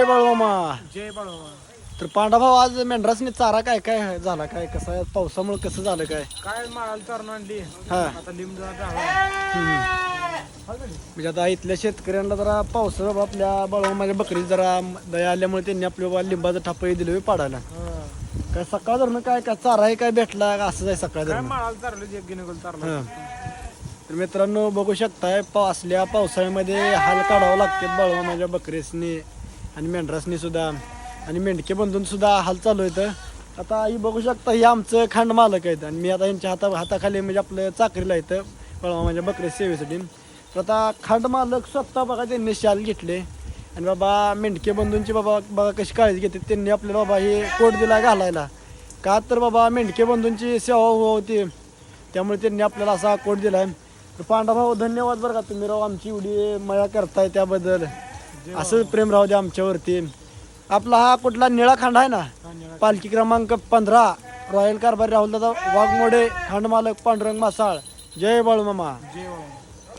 जय बाळूमामा. जय बाळूमामा. तर पांडाभाऊ आज मेंढरासनी चारा काय काय झाला काय कसं पावसामुळे कसं झालं काय काय माळाला चारून आणली हा आता लिंब झाला. म्हणजे आता इथल्या शेतकऱ्यांना जरा पाऊस बाबा आपल्या बाळूमामाच्या बकरी जरा दया आल्यामुळे त्यांनी आपल्या बाबा लिंबाचं ठापही दिलं पाडायला काय सकाळ धरणं काय काय चाराही काय भेटला का असं आहे सकाळ काय धरणं माळाला चारलं एक गिनगोल चारलं. तर मित्रांनो बघू शकताय असल्या पावसाळ्यामध्ये हाल काढावं लागतात बाळूमामाच्या बकरीसनी आणि मेंढरासनी सुद्धा आणि मेंढके बंधून सुद्धा हाल चालू आहेत. आता ही बघू शकता ही आमचं खांड मालक आहेत आणि मी आता यांच्या हाताखाली म्हणजे आपलं चाकरीला येतं बाळूमामाच्या बकरी सेवेसाठी. तर आता खांड मालक स्वतः बघा त्यांनी शाल घेतले आणि बाबा मेंढके बंधूंची बाबा बघा कशी काळजी घेते त्यांनी आपल्याला बाबा हे कोट दिला घालायला का तर बाबा मेंढके बंधूंची सेवा होती त्यामुळे त्यांनी आपल्याला असा कोट दिला आहे. तर पांडाभाऊ धन्यवाद बरं का तुम्ही राव आमची एवढी मया करताय त्याबद्दल असं प्रेम राहू द्या आमच्यावरती. आपला हा कुठला निळा खांड आहे ना पालखी क्रमांक 15 रॉयल कारभारी राहुल दादा वाघमोडे खांड मालक पांडुरंग मासाळ. जय बाळूमामा. जय बाळूमामा.